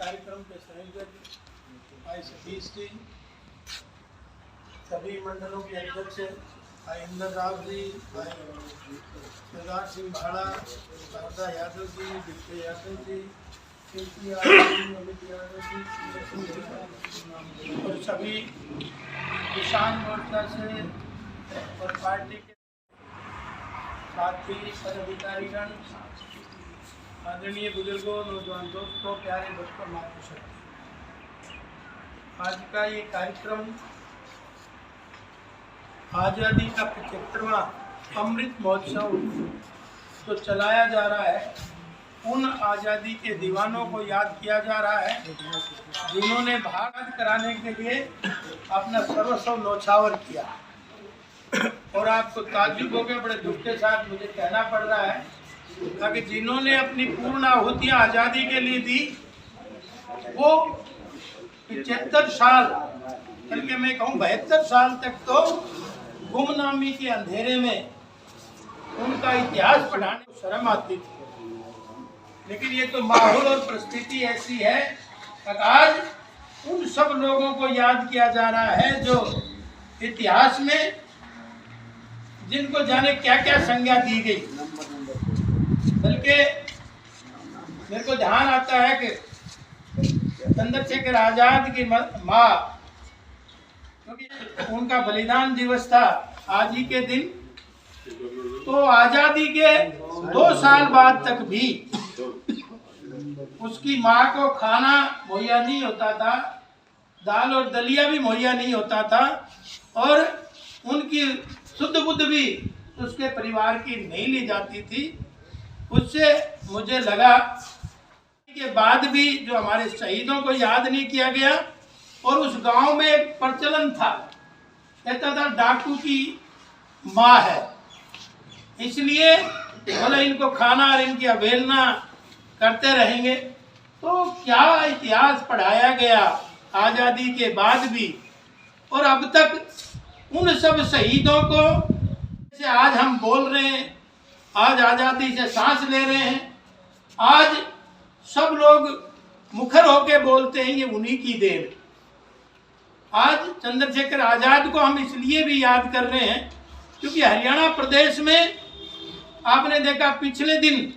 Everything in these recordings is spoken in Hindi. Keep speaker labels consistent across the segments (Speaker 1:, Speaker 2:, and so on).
Speaker 1: कार्यक्रम के संयोजक भाई सतीश जी, सभी मंडलों के अध्यक्ष भाई इंदर राव जी, भाई शिवराज सिंह भाड़ा, शारदा यादव जी, विजय यादव जी, कीर्ति यादव जी, अमित यादव जी और सभी किसान मोर्चा से और पार्टी के साथी पदाधिकारीगण, आदरणीय बुजुर्गों, नौजवान दोस्तों, प्यारे बच्चों, मातृशक्ति, आज का ये कार्यक्रम आज़ादी का 75वां अमृत महोत्सव तो चलाया जा रहा है। उन आज़ादी के दीवानों को याद किया जा रहा है जिन्होंने भारत कराने के लिए अपना सर्वस्व न्यौछावर किया। और आपको ताज्जुब हो गया, बड़े दुख के साथ मुझे कहना पड़ रहा है ताकि जिन्होंने अपनी पूर्ण आहुतियाँ आज़ादी के लिए दी, वो 75 साल बल्कि मैं कहूँ 72 साल तक तो गुमनामी के अंधेरे में उनका इतिहास पढ़ाने को शर्म आती थी। लेकिन ये तो माहौल और परिस्थिति ऐसी है कि आज उन सब लोगों को याद किया जा रहा है जो इतिहास में जिनको जाने क्या क्या संज्ञा दी गई। बल्कि मेरे को ध्यान आता है कि चंद्रशेखर आजाद की माँ, क्योंकि उनका बलिदान दिवस था आज ही के दिन, तो आजादी के 2 साल बाद तक भी उसकी माँ को खाना मुहैया नहीं होता था, दाल और दलिया भी मुहैया नहीं होता था, और उनकी शुद्ध बुद्ध भी उसके परिवार की नहीं ली जाती थी। उससे मुझे लगा के बाद भी जो हमारे शहीदों को याद नहीं किया गया। और उस गांव में एक प्रचलन था, कहता था डाकू की माँ है, इसलिए बोले इनको खाना और इनकी अवहेलना करते रहेंगे। तो क्या इतिहास पढ़ाया गया आज़ादी के बाद भी, और अब तक उन सब शहीदों को से आज हम बोल रहे हैं, आज आज़ादी से सांस ले रहे हैं, आज सब लोग मुखर होके बोलते हैं ये उन्हीं की देन। आज चंद्रशेखर आजाद को हम इसलिए भी याद कर रहे हैं क्योंकि हरियाणा प्रदेश में आपने देखा पिछले दिन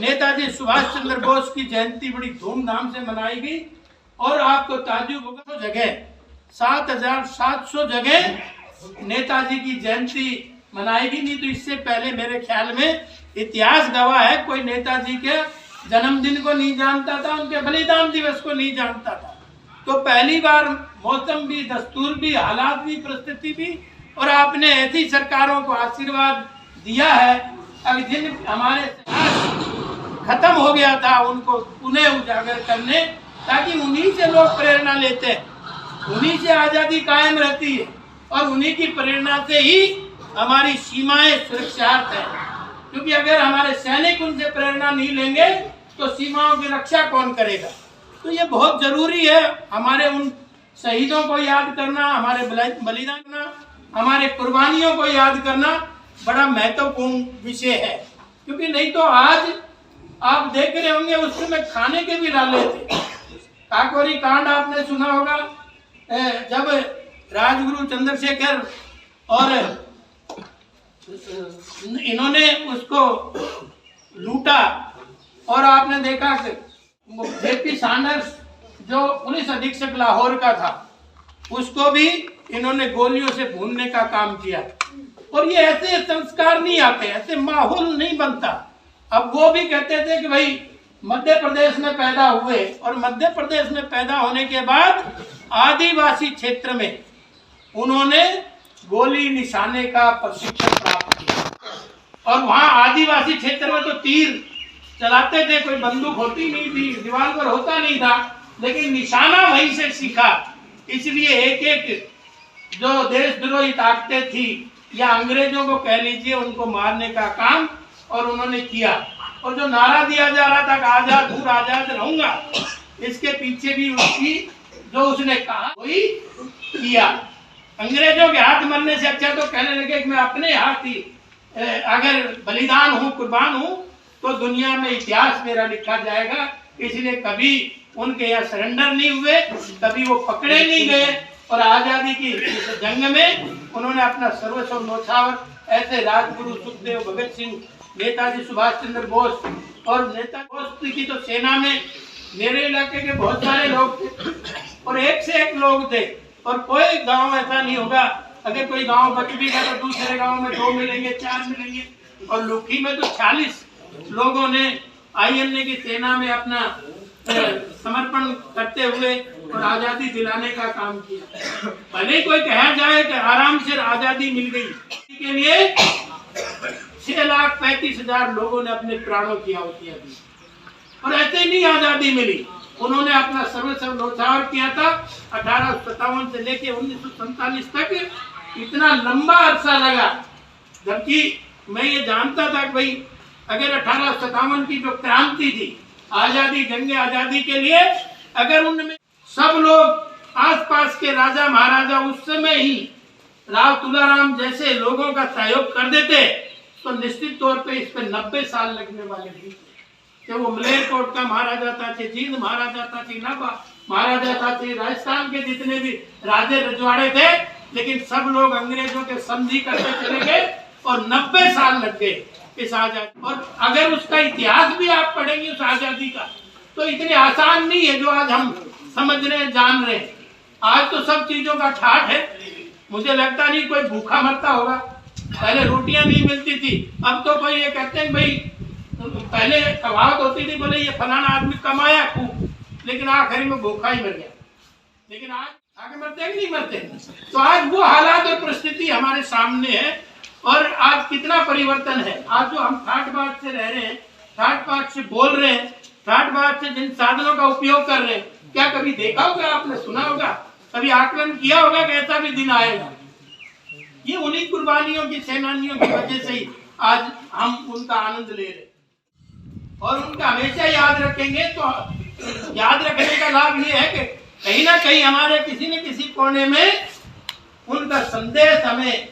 Speaker 1: नेताजी सुभाष चंद्र बोस की जयंती बड़ी धूमधाम से मनाई गई। और आपको ताज्जुब होगा, जगह 7,700 जगह नेताजी की जयंती मनाएगी। नहीं तो इससे पहले मेरे ख्याल में इतिहास गवाह है कोई नेताजी के जन्मदिन को नहीं जानता था, उनके बलिदान दिवस को नहीं जानता था। तो पहली बार मौसम भी, दस्तूर भी, हालात भी, परिस्थिति भी, और आपने ऐसी सरकारों को आशीर्वाद दिया है अब जिन हमारे खत्म हो गया था उनको पुनः उजागर करने, ताकि उन्हीं से लोग प्रेरणा लेते हैं, उन्हीं से आज़ादी कायम रहती है और उन्हीं की प्रेरणा से ही हमारी सीमाएं सुरक्षित हैं। क्योंकि अगर हमारे सैनिक उनसे प्रेरणा नहीं लेंगे तो सीमाओं की रक्षा कौन करेगा। तो ये बहुत जरूरी है हमारे उन शहीदों को याद करना, हमारे बलिदान करना, हमारे कुर्बानियों को याद करना बड़ा महत्वपूर्ण विषय है। क्योंकि नहीं तो आज आप देख रहे होंगे उस समय खाने के भी डाले थे। काकोरी कांड आपने सुना होगा, जब राजगुरु चंद्रशेखर और इन्होंने उसको लूटा, और आपने देखा कि जेपी सैंडर्स जो पुलिस अधीक्षक लाहौर का था उसको भी इन्होंने गोलियों से भूनने का काम किया। और ये ऐसे संस्कार नहीं आते, ऐसे माहौल नहीं बनता। अब वो भी कहते थे कि भाई मध्य प्रदेश में पैदा हुए, और मध्य प्रदेश में पैदा होने के बाद आदिवासी क्षेत्र में उन्होंने गोली निशाने का प्रशिक्षण प्राप्त किया। और वहाँ आदिवासी क्षेत्र में तो तीर चलाते थे, कोई बंदूक होती नहीं थी, रिवॉल्वर होता नहीं था, लेकिन निशाना वहीं से सीखा। इसलिए एक एक जो देशद्रोही ताकतें थी या अंग्रेजों को कह लीजिए, उनको मारने का काम और उन्होंने किया। और जो नारा दिया जा रहा था कि आजाद हूँ आजाद रहूंगा, इसके पीछे भी उसकी जो उसने कहा वही किया। अंग्रेजों के हाथ मरने से अच्छा तो कहने लगे कि मैं अपने हाथ ही अगर बलिदान हूँ, कुर्बान हूँ, तो दुनिया में इतिहास मेरा लिखा जाएगा। इसलिए कभी उनके यहाँ सरेंडर नहीं हुए, कभी वो पकड़े नहीं गए और आजादी की जंग में उन्होंने अपना सर्वस्व न्यौछावर, ऐसे राजगुरु सुखदेव, भगत सिंह, नेताजी सुभाष चंद्र बोस और नेता बोस की तो सेना में मेरे इलाके के बहुत सारे लोग थे और एक से एक लोग थे और कोई गांव ऐसा नहीं होगा, अगर कोई गांव बच भी गया तो दूसरे गांव में 2 मिलेंगे, 4 मिलेंगे। और लुखी में तो 40 लोगों ने आईएनए की सेना में अपना समर्पण करते हुए और आजादी दिलाने का काम किया। भले कोई कहा जाए कि आराम से आजादी मिल गई, के लिए 6,35,000 लोगों ने अपने प्राणों की आहुतियां दी और ऐसे नहीं आजादी मिली। उन्होंने अपना सर्वस्व न्यौछावर किया था। 1857 से लेकर 1947 तक इतना लंबा अरसा लगा, जबकि मैं ये जानता था कि भाई अगर 1857 की जो क्रांति थी आजादी, जंग आजादी के लिए, अगर उनमें सब लोग आसपास के राजा महाराजा उस समय ही राव तुलाराम जैसे लोगों का सहयोग कर देते तो निश्चित तौर पे इस पे 90 साल लगने वाले थे। कि वो मलेरकोट का महाराजा था, जींद महाराजा था, नाभा महाराजा था, राजस्थान के जितने भी राजे रजवाड़े थे, लेकिन सब लोग अंग्रेजों के संधि करते चले गए और 90 साल लग गए इस आजादी। और अगर उसका इतिहास भी आप पढ़ेंगे उस आजादी का, तो इतनी आसान नहीं है जो आज हम समझ रहे हैं, जान रहे हैं। आज तो सब चीजों का ठाठ है। मुझे लगता नहीं कोई भूखा मरता होगा। पहले रोटियां नहीं मिलती थी, अब तो भाई ये कहते हैं भाई पहले कहावत होती थी, बोले ये फलाना आदमी कमाया खूब लेकिन आखिरी में भूखा ही मर गया। लेकिन आज आगे मरते हैं कि नहीं मरते? तो आज वो हालात और परिस्थिति हमारे सामने है और आज कितना परिवर्तन है। आज जो हम ठाट बाट से रह रहे हैं, ठाट बाट से बोल रहे हैं, ठाट बाट से जिन साधनों का उपयोग कर रहे हैं, क्या कभी देखा होगा, आपने सुना होगा, कभी आकलन किया होगा कि ऐसा भी दिन आएगा? ये उन्हीं कुर्बानियों की, सेनानियों की वजह से ही आज हम उनका आनंद ले रहे और उनका हमेशा याद रखेंगे। तो याद रखने का लाभ ये है कि कहीं ना कहीं हमारे किसी न किसी कोने में उनका संदेश हमें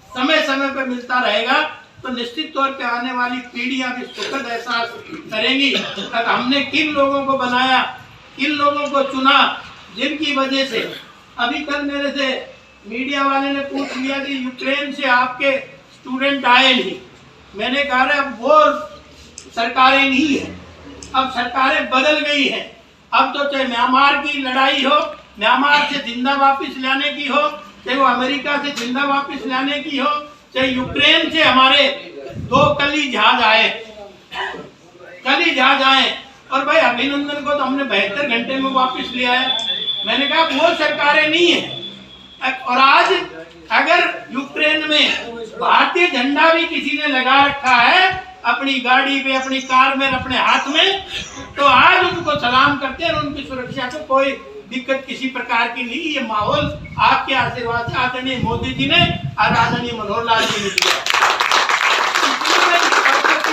Speaker 1: समय समय पर मिलता रहेगा। तो निश्चित तौर पे आने वाली पीढ़ियां भी सुखद एहसास करेंगी कि हमने किन लोगों को बनाया, किन लोगों को चुना, जिनकी वजह से। अभी कल मेरे से मीडिया वाले ने पूछ लिया कि यूक्रेन से आपके स्टूडेंट आए नहीं। मैंने कहा अब वो सरकारें नहीं है, अब सरकारें बदल गई हैं। अब तो चाहे म्यांमार की लड़ाई हो, म्यांमार से जिंदा वापस लाने की हो, चाहे वो अमेरिका से जिंदा वापस लाने की हो, चाहे यूक्रेन से हमारे 2 कली जहाज आए और भाई अभिनंदन को तो हमने 72 घंटे में वापस लिया है। मैंने कहा वो सरकारें नहीं है। और आज अगर यूक्रेन में भारतीय झंडा भी किसी ने लगा रखा है अपनी गाड़ी पे, अपनी कार में, अपने हाथ में, तो आज उनको सलाम करते हैं और उनकी सुरक्षा को कोई दिक्कत किसी प्रकार की नहीं। ये माहौल आपके आशीर्वाद से आदरणीय मोदी जी ने और आदरणीय मनोहर लाल जी ने दिया।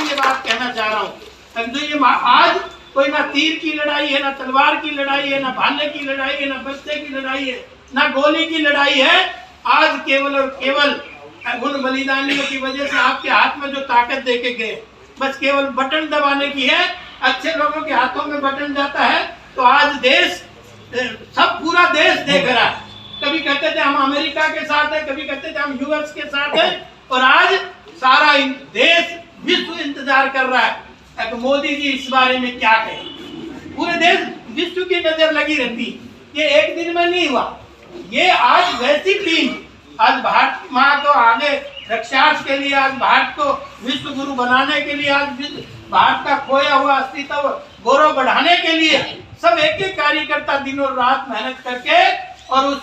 Speaker 1: ये बात कहना चाह रहा हूँ, ये आज कोई ना तीर की लड़ाई है, ना तलवार की लड़ाई है, ना भाले की लड़ाई है, ना बस्ते की लड़ाई है, ना गोली की लड़ाई है। आज केवल और केवल उन बलिदानियों की वजह से आपके हाथ में जो ताकत देके गए, बस केवल बटन दबाने की है। अच्छे लोगों के हाथों में बटन जाता है तो आज देश, सब पूरा देश देख रहा है। कभी कहते थे हम अमेरिका के साथ हैं, कभी कहते थे हम यूएस के साथ हैं, और आज सारा देश, विश्व इंतजार कर रहा है तो मोदी जी इस बारे में क्या कहें। पूरे देश, विश्व की नजर लगी रहती। ये एक दिन में नहीं हुआ, ये आज वैसी टीम, आज भारत माँ को आगे रक्षार्थ के लिए, आज भारत को विश्व गुरु बनाने के लिए, आज भारत का खोया हुआ अस्तित्व गौरव बढ़ाने के लिए सब एक एक कार्यकर्ता दिनों रात मेहनत करके और उस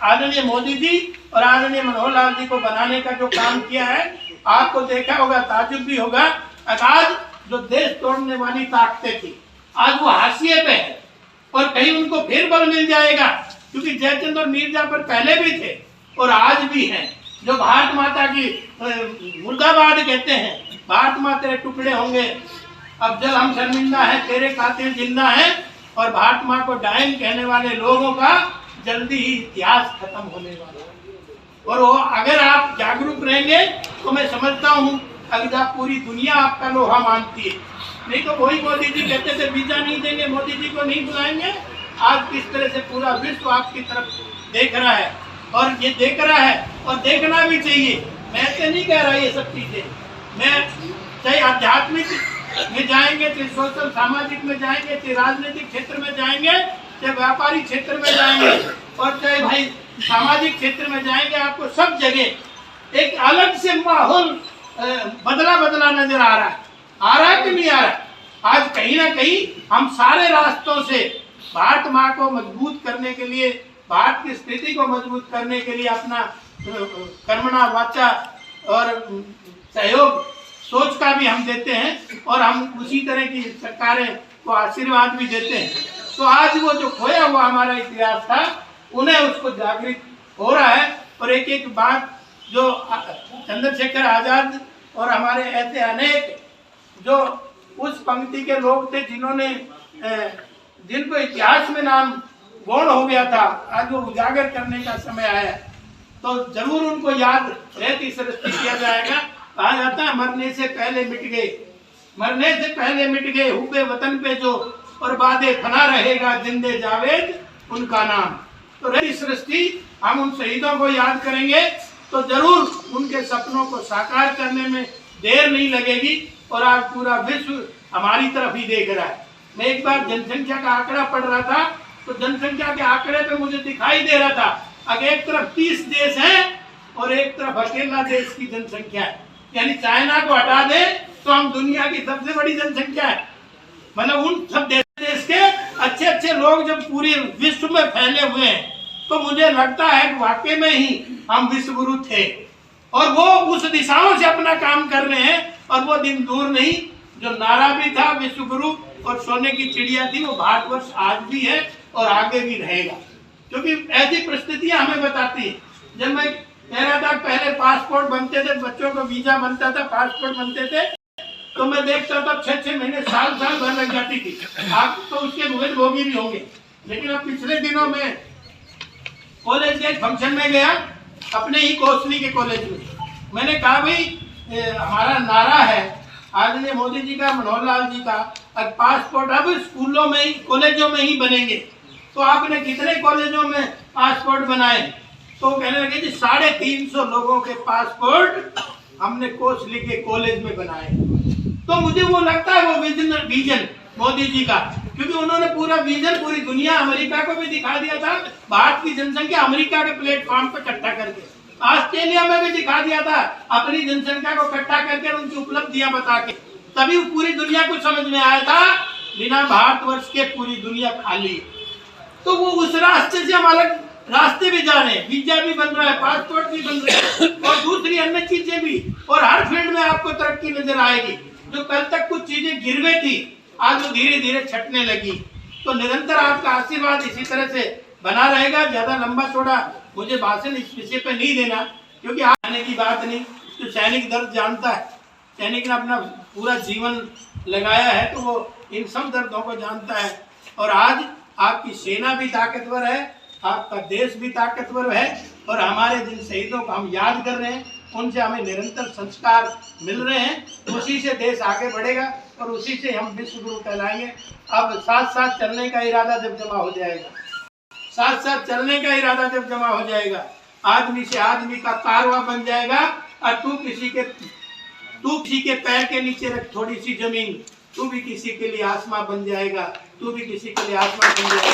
Speaker 1: आदरणीय मोदी जी और आदरणीय मनोहर लाल जी को बनाने का जो काम किया है, आपको देखा होगा, ताजुब भी होगा। आज जो देश तोड़ने वाली ताकतें थी आज वो हाशिए पे है और कहीं उनको फिर बल मिल जाएगा, क्योंकि जयचंद और मीर जाफर पहले भी थे और आज भी हैं। जो भारत माता की मुर्दाबाद कहते हैं, भारत माँ तेरे टुकड़े होंगे, अब जब हम शर्मिंदा है, तेरे कातिल जिंदा है, और भारत माँ को डायन कहने वाले लोगों का जल्दी ही इतिहास खत्म होने वाला है। और वो अगर आप जागरूक रहेंगे तो मैं समझता हूँ अगर पूरी दुनिया आपका लोहा मानती है, नहीं तो वही मोदी जी कहते थे वीजा नहीं देंगे, मोदी जी को नहीं बुलाएंगे। आज किस तरह से पूरा विश्व आपकी तरफ देख रहा है, और ये देख रहा है और देखना भी चाहिए। मैं ऐसे नहीं कह रहा ये सब चीजें, मैं चाहे आध्यात्मिक में जाएंगे, चाहे सोशल सामाजिक में जाएंगे, चाहे राजनीतिक क्षेत्र में जाएंगे, चाहे व्यापारिक क्षेत्र में जाएंगे, और चाहे भाई सामाजिक क्षेत्र में जाएंगे, आपको सब जगह एक अलग से माहौल बदला बदला नजर आ रहा है कि नहीं आ रहा। आज कहीं ना कहीं हम सारे रास्तों से भारत माँ को मजबूत करने के लिए, भारत की स्थिति को मजबूत करने के लिए अपना कर्मणा वाचा और सहयोग सोच का भी हम देते हैं, और हम उसी तरह की सरकारें को आशीर्वाद भी देते हैं। तो आज वो जो खोया हुआ हमारा इतिहास था, उन्हें उसको जागृत हो रहा है। और एक एक बात जो चंद्रशेखर आजाद और हमारे ऐसे अनेक जो उस पंक्ति के लोग थे जिन्होंने जिनको इतिहास में नाम गौण हो गया था, आज वो उजागर करने का समय आया, तो जरूर उनको याद रहती सृष्टि किया जाएगा। कहा जाता है मरने से पहले मिट गए, मरने से पहले मिट गए हुबे वतन पे जो, और बादे फना रहेगा जिंदे जावेद उनका नाम। तो रहती सृष्टि हम उन शहीदों को याद करेंगे तो जरूर उनके सपनों को साकार करने में देर नहीं लगेगी। और आज पूरा विश्व हमारी तरफ ही देख रहा है। मैं एक बार जनसंख्या का आंकड़ा पढ़ रहा था, तो जनसंख्या के आंकड़े पे मुझे दिखाई दे रहा था अगर एक तरफ 30 देश हैं और एक तरफ अकेला देश की जनसंख्या है, यानी चाइना को हटा दे तो हम दुनिया की सबसे बड़ी जनसंख्या है। मतलब उन सब देश के अच्छे अच्छे लोग जब पूरे विश्व में फैले हुए हैं, तो मुझे लगता है कि वाकई में ही हम विश्व गुरु थे, और वो उस दिशाओं से अपना काम कर रहे हैं। और वो दिन दूर नहीं, जो नारा भी था विश्व गुरु और सोने की चिड़िया थी, वो भारतवर्ष आज भी है और आगे भी रहेगा, क्योंकि ऐसी परिस्थितियां हमें बताती है। जब मैं कह रहा था पहले पासपोर्ट बनते थे, बच्चों को वीजा बनता था, पासपोर्ट बनते थे, तो मैं देखता था 6-6 महीने साल भर लग जाती थी। आप तो उसके भोगी भी होंगे। लेकिन अब पिछले दिनों में कॉलेज के फंक्शन में गया, अपने ही कोसली के कॉलेज में, मैंने कहा भाई हमारा नारा है आदरणीय मोदी जी का, मनोहर लाल जी का, अब पासपोर्ट अब स्कूलों में ही, कॉलेजों में ही बनेंगे। तो आपने कितने कॉलेजों में पासपोर्ट बनाए? तो कहने लगे जी 350 लोगों के पासपोर्ट हमने कोसली के कॉलेज में बनाए। तो मुझे वो लगता है वो विजन मोदी जी का, क्योंकि उन्होंने पूरा विजन पूरी दुनिया, अमेरिका को भी दिखा दिया था, भारत की जनसंख्या अमेरिका के प्लेटफॉर्म पर इकट्ठा करके, ऑस्ट्रेलिया में भी दिखा दिया था अपनी जनसंख्या को इकट्ठा करके, उनकी उपलब्धियां बता के। तभी पूरी दुनिया को समझ में आया था बिना भारतवर्ष के पूरी दुनिया खाली। तो वो उस रास्ते से हम अलग रास्ते भी जा रहे हैं, वीजा भी बन रहा है, पासपोर्ट भी बन रहे हैं, और दूसरी अन्य चीजें भी, और हर फील्ड में आपको तरक्की नजर आएगी। जो कल तक कुछ चीजें गिरवे थी, आज वो धीरे धीरे छटने लगी। तो निरंतर आपका आशीर्वाद इसी तरह से बना रहेगा। ज्यादा लंबा चौड़ा मुझे भाषण इस विषय पे नहीं देना, क्योंकि आने की बात नहीं, तो सैनिक दर्द जानता है, सैनिक ने अपना पूरा जीवन लगाया है, तो वो इन सब दर्दों को जानता है। और आज आपकी सेना भी ताकतवर है, आपका देश भी ताकतवर है, और हमारे जिन शहीदों को हम याद कर रहे हैं, उनसे हमें निरंतर संस्कार मिल रहे हैं। उसी से देश आगे बढ़ेगा और उसी से हम विश्व गुरु कहलाएंगे। अब साथ साथ चलने का इरादा जब जमा हो जाएगा, साथ साथ चलने का इरादा जब जमा हो जाएगा, आदमी से आदमी का कारवा बन जाएगा। और तू किसी के पैर के नीचे रख थोड़ी सी जमीन, तू भी किसी के लिए आसमां बन जाएगा, तू भी किसी के लिए आसमां बन जाएगा।